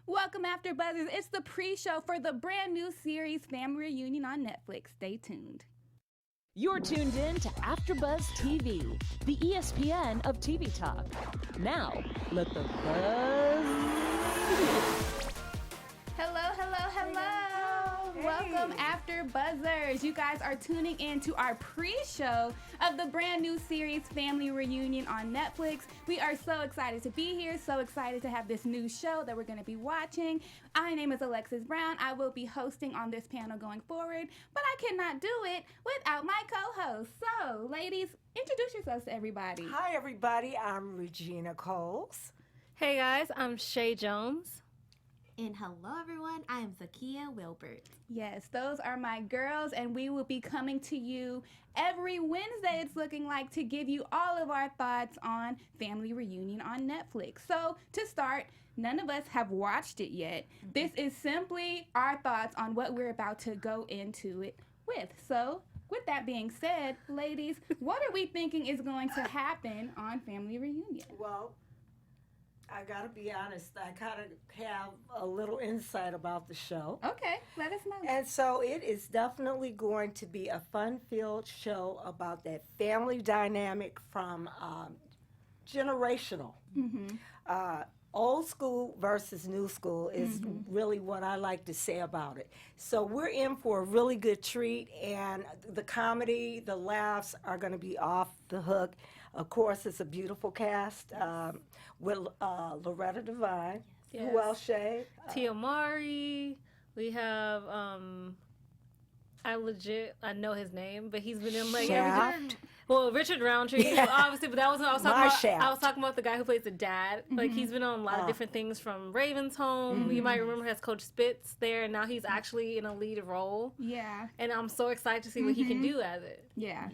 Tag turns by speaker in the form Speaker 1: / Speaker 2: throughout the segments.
Speaker 1: Welcome, AfterBuzzers. It's the pre-show for the brand new series Family Reunion on Netflix. Stay tuned.
Speaker 2: You're tuned in to AfterBuzz TV, the ESPN of TV talk. Now, let the buzz begin.
Speaker 1: Hello, hello, hello.
Speaker 3: Hey.
Speaker 1: Welcome, AfterBuzzers. You guys are tuning in to our pre-show of the brand new series Family Reunion on Netflix. We are so excited to be here, so excited to have this new show that we're going to be watching. My name is Alexis Brown. I will be hosting on this panel going forward, but I cannot do it without my co-host. So, ladies, introduce yourselves to everybody.
Speaker 3: Hi, everybody. I'm Regina Coles.
Speaker 4: Hey guys, I'm Shay Jones.
Speaker 5: And hello, everyone. I am Zakia Wilbert.
Speaker 1: Yes, those are my girls, and we will be coming to you every Wednesday, it's looking like, to give you all of our thoughts on Family Reunion on Netflix. So, to start, none of us have watched it yet. This is simply our thoughts on what we're about to go into it with. So, with that being said, ladies, what are we thinking is going to happen on Family Reunion?
Speaker 3: Well, I got to be honest, I kind of have a little insight about the show.
Speaker 1: Okay, let us know.
Speaker 3: And so it is definitely going to be a fun-filled show about that family dynamic from generational. Old school versus new school is really what I like to say about it. So we're in for a really good treat, and the comedy, the laughs are going to be off the hook. Of course, it's a beautiful cast with Loretta Devine.
Speaker 4: Yes.
Speaker 3: Who else, Shay?
Speaker 4: Tia Mari. We have I know his name, but he's been in like
Speaker 3: Shaft.
Speaker 4: everything. Well, Richard Roundtree,
Speaker 3: Yeah.
Speaker 4: obviously, but that was what I was talking
Speaker 3: My
Speaker 4: about.
Speaker 3: Shaft.
Speaker 4: I was talking about the guy who plays the dad. Like he's been on a lot of different things, from Raven's Home. You might remember as Coach Spitz there, and now he's actually in a lead role.
Speaker 1: Yeah.
Speaker 4: And I'm so excited to see what he can do as it.
Speaker 1: Yeah.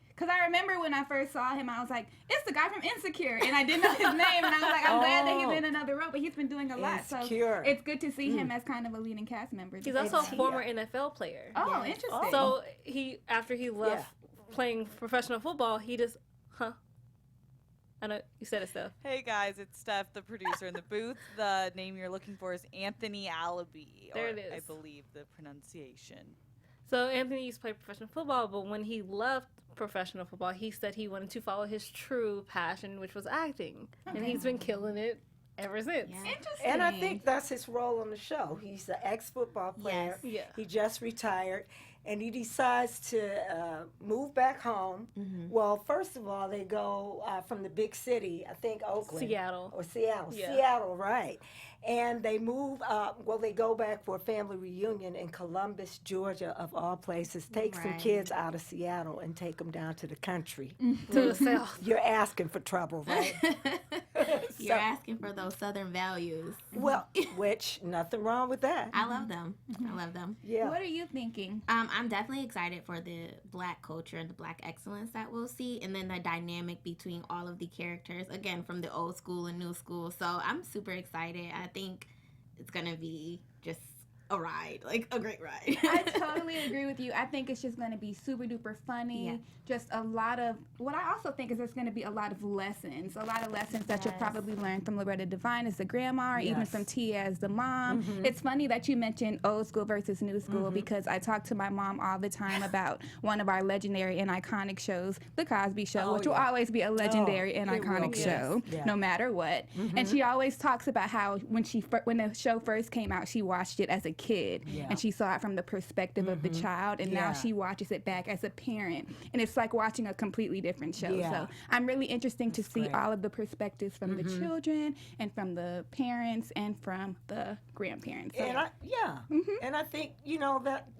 Speaker 1: Because I remember when I first saw him, I was like, it's the guy from Insecure. And I didn't know his name. And I was like, I'm glad that he's in another role. But he's been doing a lot. So
Speaker 3: Insecure.
Speaker 1: it's good to see him as kind of a leading cast member.
Speaker 4: He's also a former NFL player.
Speaker 1: Oh, interesting.
Speaker 4: So after he left playing professional football, he just, I know you said it, Steph.
Speaker 6: Hey guys, it's Steph, the producer in the booth. The name you're looking for is Anthony Alabi.
Speaker 4: There
Speaker 6: or
Speaker 4: it is.
Speaker 6: I believe the pronunciation.
Speaker 4: So Anthony used to play professional football, but when he left professional football, he said he wanted to follow his true passion, which was acting. And he's been killing it ever since.
Speaker 5: Yeah.
Speaker 1: Interesting.
Speaker 3: And I think that's his role on the show. He's an ex-football player.
Speaker 5: Yes.
Speaker 4: Yeah.
Speaker 3: He just retired, and he decides to move back home. Well, first of all, they go from the big city, I think Oakland.
Speaker 4: Seattle.
Speaker 3: Or Seattle.
Speaker 4: Yeah.
Speaker 3: Seattle, right. And they move, they go back for a family reunion in Columbus, Georgia, of all places. Take some
Speaker 5: Right.
Speaker 3: kids out of Seattle and take them down to the country.
Speaker 4: To the south.
Speaker 3: You're asking for trouble, right?
Speaker 5: You're asking for those Southern values.
Speaker 3: Well, which, nothing wrong with that.
Speaker 5: I love them. I love them.
Speaker 3: Yeah.
Speaker 1: What are you thinking?
Speaker 5: I'm definitely excited for the Black culture and the Black excellence that we'll see, and then the dynamic between all of the characters, again, from the old school and new school. So I'm super excited. I think it's going to be just a ride, like a great ride.
Speaker 1: I totally agree with you. I think it's just going to be super duper funny.
Speaker 5: Yeah.
Speaker 1: Just a lot of, what I also think is there's going to be a lot of lessons that you'll
Speaker 5: Yes.
Speaker 1: probably learn from Loretta Devine as the grandma, or even
Speaker 3: Yes.
Speaker 1: from Tia as the mom. It's funny that you mentioned old school versus new school, because I talk to my mom all the time about one of our legendary and iconic shows, The Cosby Show,
Speaker 3: Oh,
Speaker 1: which will
Speaker 3: yeah.
Speaker 1: always be a legendary and
Speaker 3: it will
Speaker 1: iconic
Speaker 3: be.
Speaker 1: show,
Speaker 3: Yes. Yeah.
Speaker 1: no matter what. And she always talks about how when the show first came out, she watched it as a kid,
Speaker 3: Yeah.
Speaker 1: and she saw it from the perspective of the child, and now
Speaker 3: Yeah.
Speaker 1: she watches it back as a parent, and it's like watching a completely different show.
Speaker 3: Yeah.
Speaker 1: So I'm really interested to see
Speaker 3: great.
Speaker 1: all of the perspectives from the children and from the parents and from the grandparents. So,
Speaker 3: And and I think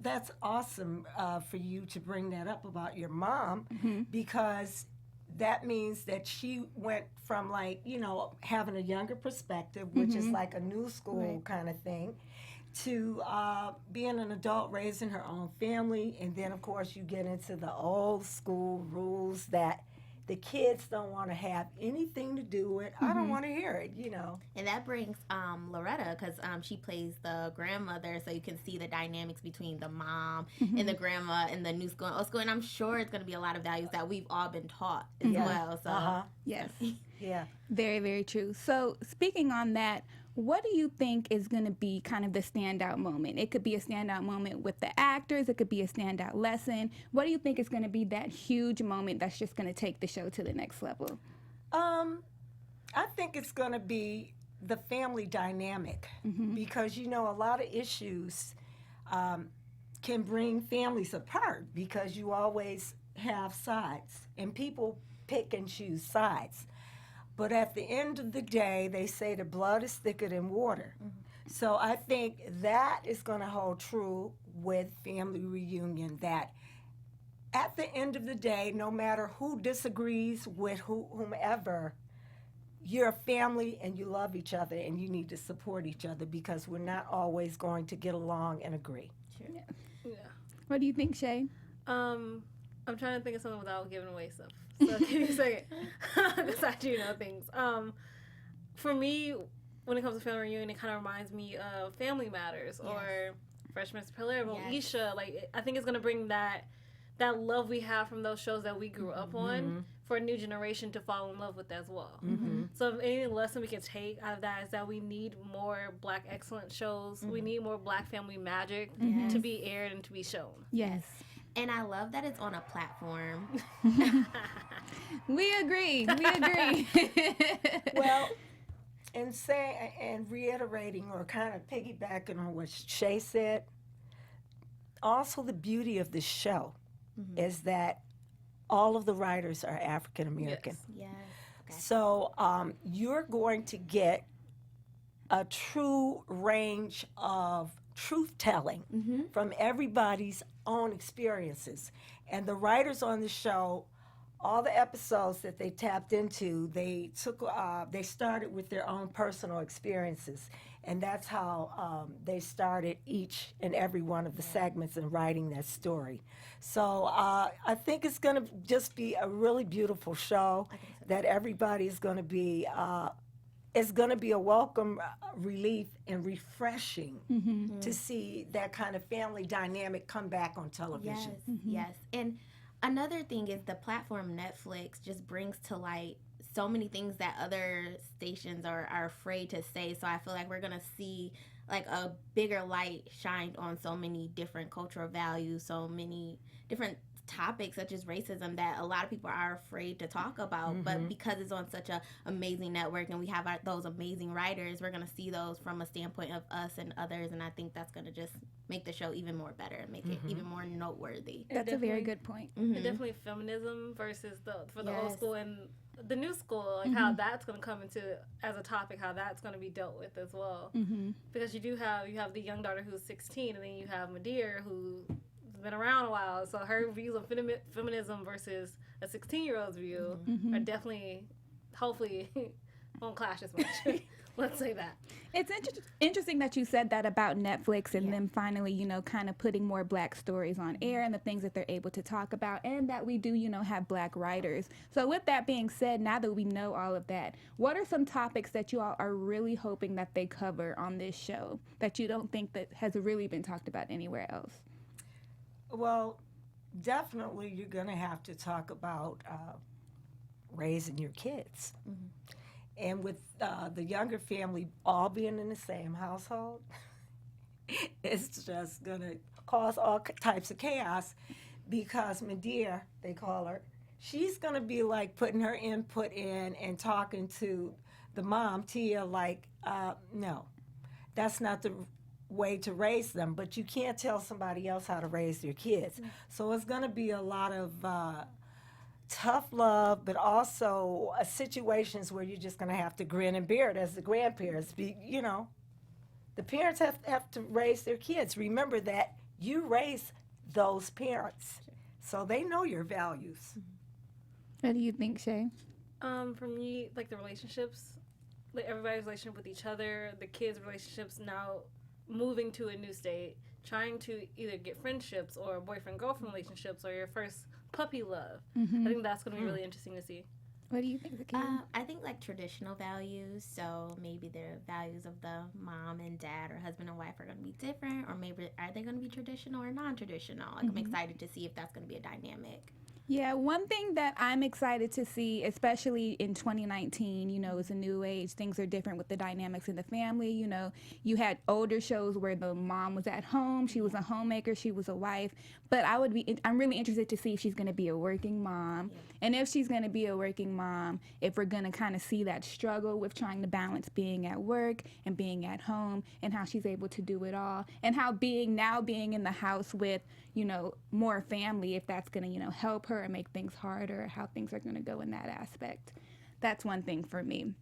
Speaker 3: that's awesome for you to bring that up about your mom, because that means that she went from having a younger perspective, which is like a new school kind of thing, to being an adult raising her own family, and then of course you get into the old school rules that the kids don't want to have anything to do with. I don't want to hear it,
Speaker 5: And that brings Loretta, because she plays the grandmother, so you can see the dynamics between the mom and the grandma and the new school and old school. And I'm sure it's going to be a lot of values that we've all been taught as well. So
Speaker 1: yes.
Speaker 3: Yeah.
Speaker 1: Very, very true. So speaking on that, what do you think is going to be kind of the standout moment? It could be a standout moment with the actors. It could be a standout lesson. What do you think is going to be that huge moment that's just going to take the show to the next level?
Speaker 3: I think it's going to be the family dynamic because, you know, a lot of issues can bring families apart because you always have sides and people pick and choose sides. But at the end of the day, they say the blood is thicker than water. So I think that is going to hold true with Family Reunion, that at the end of the day, no matter who disagrees with whomever, you're a family and you love each other and you need to support each other because we're not always going to get along and agree.
Speaker 4: Yeah.
Speaker 1: What do you think, Shay?
Speaker 4: I'm trying to think of something without giving away stuff. So give me a second. Because I do know things. For me, when it comes to Family Reunion, it kind of reminds me of Family Matters or Fresh Prince of Bel-Air, Moesha. Like, I think it's going to bring that love we have from those shows that we grew up on for a new generation to fall in love with as well. So if any lesson we can take out of that is that we need more Black excellence shows. We need more Black family magic to be aired and to be shown.
Speaker 1: Yes.
Speaker 5: And I love that it's on a platform.
Speaker 1: We agree. We agree.
Speaker 3: Well, and reiterating or kind of piggybacking on what Shay said, also the beauty of this show is that all of the writers are African American.
Speaker 5: Yes. Okay.
Speaker 3: So you're going to get a true range of truth telling from everybody's own experiences. And the writers on the show, all the episodes that they tapped into, they started with their own personal experiences. And that's how they started each and every one of the segments in writing that story. So I think it's going to just be a really beautiful show that everybody is going to be, it's going to be a welcome relief and refreshing to see that kind of family dynamic come back on television.
Speaker 5: Yes. And another thing is the platform Netflix just brings to light so many things that other stations are afraid to say. So I feel like we're going to see like a bigger light shined on so many different cultural values, so many different topics such as racism that a lot of people are afraid to talk about. But because it's on such a amazing network and we have those amazing writers, we're going to see those from a standpoint of us and others. And I think that's going to just make the show even more better and make it even more noteworthy.
Speaker 1: That's a very good point.
Speaker 4: And definitely feminism versus the old school and the new school, like how that's going to come into as a topic, how that's going to be dealt with as well. Because you have the young daughter who's 16, and then you have Madeira who's been around a while, so her views on feminism versus a 16-year-old's view are definitely, hopefully, won't clash as much. Let's say that.
Speaker 1: It's interesting that you said that about Netflix and them finally, kind of putting more Black stories on air and the things that they're able to talk about, and that we do, have Black writers. So with that being said, now that we know all of that, what are some topics that you all are really hoping that they cover on this show that you don't think that has really been talked about anywhere else?
Speaker 3: Well, definitely you're going to have to talk about raising your kids. And with the younger family all being in the same household, it's just going to cause all types of chaos because Medea, they call her, she's going to be like putting her input in and talking to the mom, Tia, like, no, that's not the way to raise them, but you can't tell somebody else how to raise their kids. So it's going to be a lot of tough love, but also situations where you're just going to have to grin and bear it as the grandparents. The parents have to raise their kids. Remember that you raise those parents, so they know your values.
Speaker 1: What do you think, Shay?
Speaker 4: For me, like the relationships, like everybody's relationship with each other, the kids' relationships now moving to a new state, trying to either get friendships or boyfriend-girlfriend relationships or your first puppy love. I think that's going to be really interesting to see.
Speaker 1: What do you think, Keven?
Speaker 5: I think like traditional values, so maybe the values of the mom and dad or husband and wife are going to be different, or maybe are they going to be traditional or non-traditional? Like I'm excited to see if that's going to be a dynamic.
Speaker 1: Yeah, one thing that I'm excited to see, especially in 2019, it's a new age. Things are different with the dynamics in the family. You had older shows where the mom was at home, she was a homemaker, she was a wife. But I'm really interested to see if she's going to be a working mom. And if she's going to be a working mom, if we're going to kind of see that struggle with trying to balance being at work and being at home, and how she's able to do it all, and how being in the house with more family, if that's going to help her or make things harder, how things are going to go in that aspect. That's one thing for me.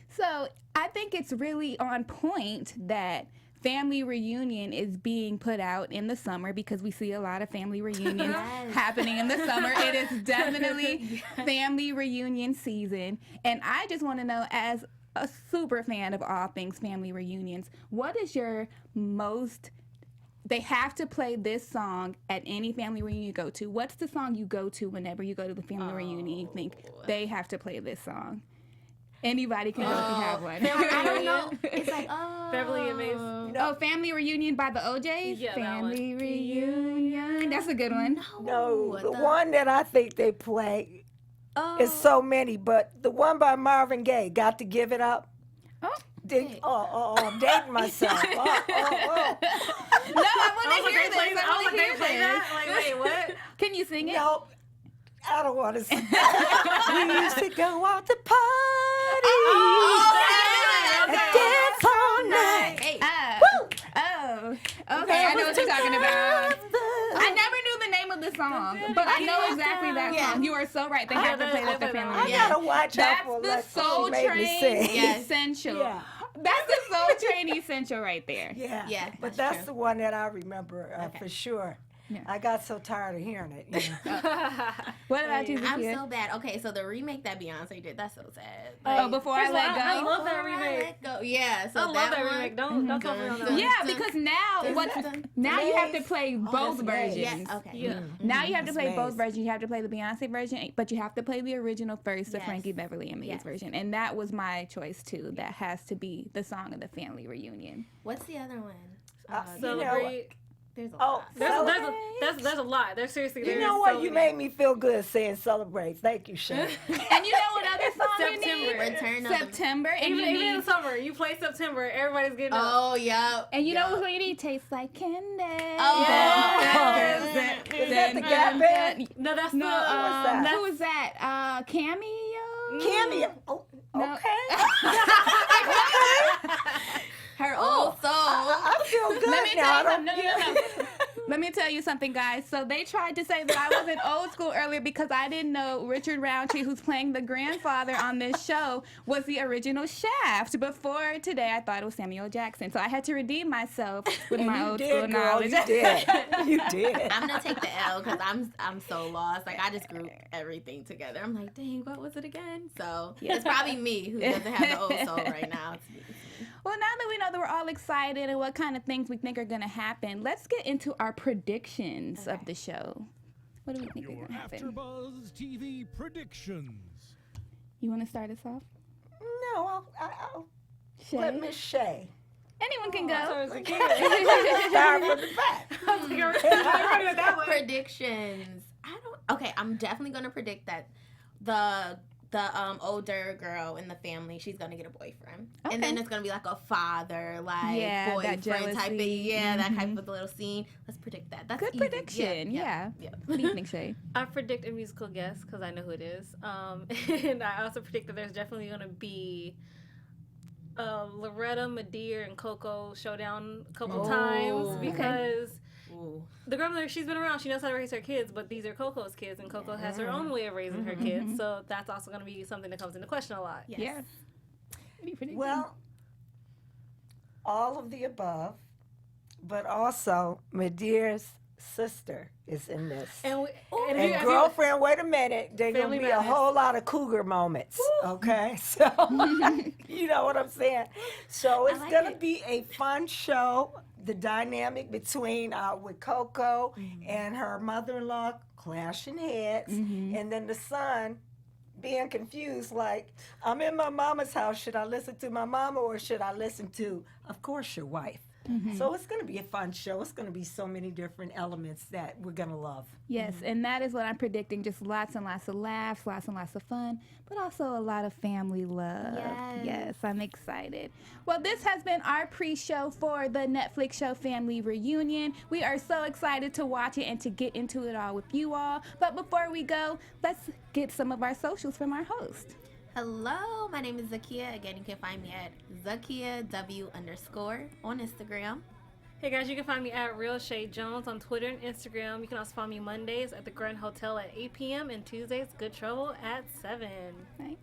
Speaker 1: So I think it's really on point that Family Reunion is being put out in the summer, because we see a lot of family reunions happening in the summer. It is definitely family reunion season. And I just want to know, as a super fan of all things family reunions, what is your most... They have to play this song at any family reunion you go to. What's the song you go to whenever you go to the family reunion? You think they have to play this song? Anybody can go if you have one.
Speaker 5: I don't know. It's like,
Speaker 4: Beverly and Maze.
Speaker 1: Oh, Family Reunion by the OJs?
Speaker 4: Yeah,
Speaker 1: Family Reunion. That's a good one.
Speaker 3: No, the one that I think they play is so many, but the one by Marvin Gaye, Got to Give It Up.
Speaker 1: Oh.
Speaker 3: I'm dating myself.
Speaker 1: No, I want to hear this. I want to hear this.
Speaker 4: Like, wait, what?
Speaker 1: Can you sing it?
Speaker 3: No, I don't want to sing. We used to go out to party and dance all night.
Speaker 1: Hey. Okay, I know what you're talking about. I never knew the name of the song, but I know exactly that song. You are so right. They have to play that at the family
Speaker 3: I
Speaker 1: reunion.
Speaker 3: gotta watch out for
Speaker 1: That's the
Speaker 3: Alexa.
Speaker 1: Soul
Speaker 3: She made me
Speaker 1: Train
Speaker 3: sing.
Speaker 1: essential.
Speaker 3: Yeah.
Speaker 1: That's the Soul Train essential right there.
Speaker 3: Yeah, but that's the one that I remember for sure.
Speaker 1: Yeah.
Speaker 3: I got so tired of hearing it.
Speaker 1: What about you,
Speaker 5: I'm
Speaker 1: Zakia?
Speaker 5: so bad. Okay, so the remake that Beyonce did, that's so sad.
Speaker 1: Oh, Before I
Speaker 4: First of all,
Speaker 1: Let Go?
Speaker 4: I love that
Speaker 5: Before I
Speaker 4: remake.
Speaker 5: Let Go. Yeah, so
Speaker 4: I love that
Speaker 5: one,
Speaker 4: remake. Don't tell me on that one.
Speaker 1: Yeah, because now you have to play both versions.
Speaker 5: Yes, okay.
Speaker 4: Yeah.
Speaker 1: Now you have to
Speaker 3: That's
Speaker 1: play both
Speaker 3: nice.
Speaker 1: versions. You have to play the Beyonce version, but you have to play the original first, the
Speaker 5: Yes.
Speaker 1: Frankie Beverly and Maze
Speaker 5: Yes.
Speaker 1: version. And that was my choice too. That has to be the song of the family reunion.
Speaker 5: What's the other one?
Speaker 4: Celebrate.
Speaker 5: There's a
Speaker 3: Oh,
Speaker 5: lot.
Speaker 4: There's a lot. There's seriously.
Speaker 3: You
Speaker 4: there's
Speaker 3: know what?
Speaker 4: so
Speaker 3: You
Speaker 4: many.
Speaker 3: made me feel good saying celebrate. Thank you, Shay.
Speaker 1: And you know what other song you
Speaker 4: September.
Speaker 1: need?
Speaker 5: Return of the...
Speaker 1: September. And
Speaker 4: Even
Speaker 1: you
Speaker 4: in the
Speaker 1: need,
Speaker 4: summer, you play September. Everybody's getting up.
Speaker 5: Oh, yeah.
Speaker 1: and you know what you need? Tastes Like Candy.
Speaker 5: Oh.
Speaker 1: Yeah.
Speaker 3: Is that the Gap Band?
Speaker 4: No, that's
Speaker 1: No,
Speaker 3: that?
Speaker 1: who was that? Cameo?
Speaker 3: Cameo. Oh,
Speaker 1: No.
Speaker 3: okay.
Speaker 5: Her old soul.
Speaker 3: I feel good
Speaker 1: Let me
Speaker 3: now.
Speaker 1: tell you something. No. Let me tell you something, guys. So they tried to say that I wasn't old school earlier because I didn't know Richard Roundtree, who's playing the grandfather on this show, was the original Shaft. Before today, I thought it was Samuel Jackson. So I had to redeem myself with my
Speaker 3: You
Speaker 1: old
Speaker 3: did,
Speaker 1: school
Speaker 3: girl.
Speaker 1: knowledge.
Speaker 3: You did. You did.
Speaker 5: I'm gonna take the L because I'm so lost. Like I just grouped everything together. I'm like, dang, what was it again? So it's probably me who doesn't have the old soul right now. It's me.
Speaker 1: Well, now that we know that we're all excited and what kind of things we think are going to happen, let's get into our predictions of the show. What do we think is
Speaker 7: Your
Speaker 1: going to happen?
Speaker 7: AfterBuzz TV predictions.
Speaker 1: You want to start us off?
Speaker 3: No, I'll
Speaker 1: Shay?
Speaker 3: let Miss Shay
Speaker 1: Anyone can go.
Speaker 3: start from the back.
Speaker 5: Predictions. Okay, I'm definitely gonna predict that the older girl in the family, she's gonna get a boyfriend, and then
Speaker 1: Okay.
Speaker 5: it's gonna be like a father, like
Speaker 1: Yeah, that
Speaker 5: boyfriend type of
Speaker 1: jealousy.
Speaker 5: that type of little scene. Let's predict that. That's
Speaker 1: Good
Speaker 5: easy.
Speaker 1: prediction, yeah.
Speaker 5: Yeah.
Speaker 1: What do you think, Shay?
Speaker 4: I predict a musical guest because I know who it is. And I also predict that there's definitely going to be Loretta, Madea, and Coco showdown a couple times because
Speaker 5: Ooh.
Speaker 4: the grandmother, she's been around. She knows how to raise her kids, but these are Coco's kids, and Coco has her own way of raising her kids. So that's also going to be something that comes into question a lot.
Speaker 5: Yes.
Speaker 1: Yeah. What do you predict?
Speaker 3: Well, all of the above, but also Madea's sister is in this.
Speaker 4: And
Speaker 3: And girlfriend, wait a minute, there's going
Speaker 4: Family
Speaker 3: to be a
Speaker 4: Madness.
Speaker 3: whole lot of cougar moments, okay? So, you know what I'm saying? So it's
Speaker 5: like
Speaker 3: going to
Speaker 5: it.
Speaker 3: be a fun show. The dynamic between with Coco and her mother-in-law clashing heads, and then the son being confused, like, I'm in my mama's house. Should I listen to my mama or should I listen to, of course, your wife? So it's going to be a fun show. It's going to be so many different elements that we're going to love.
Speaker 1: Yes, and that is what I'm predicting. Just lots and lots of laughs, lots and lots of fun, but also a lot of family love. Yes, I'm excited. Well, this has been our pre-show for the Netflix show Family Reunion. We are so excited to watch it and to get into it all with you all. But before we go, let's get some of our socials from our host.
Speaker 5: Hello, my name is Zakia. Again, you can find me at ZakiaW_ on Instagram.
Speaker 4: Hey guys, you can find me at Real Shade Jones on Twitter and Instagram. You can also find me Mondays at the Grand Hotel at 8 p.m. and Tuesdays, Good Trouble at 7.
Speaker 1: Nice.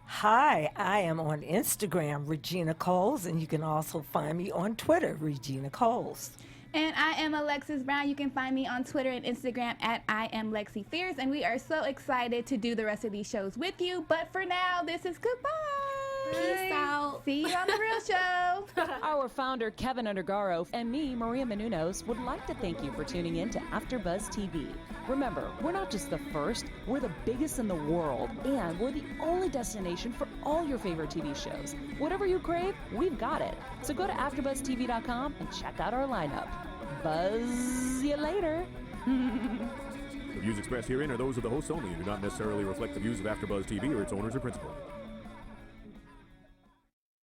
Speaker 3: Hi, I am on Instagram, Regina Coles, and you can also find me on Twitter, Regina Coles.
Speaker 1: And I am Alexis Brown. You can find me on Twitter and Instagram at I am Lexi Fierce. And we are so excited to do the rest of these shows with you. But for now, this is goodbye.
Speaker 5: Peace out.
Speaker 1: See you on the real show.
Speaker 2: Our founder, Keven Undergaro, and me, Maria Menounos, would like to thank you for tuning in to AfterBuzz TV. Remember, we're not just the first, we're the biggest in the world, and we're the only destination for all your favorite TV shows. Whatever you crave, we've got it. So go to AfterBuzzTV.com and check out our lineup. Buzz you later.
Speaker 8: The views expressed herein are those of the hosts only and do not necessarily reflect the views of AfterBuzz TV or its owners or principal.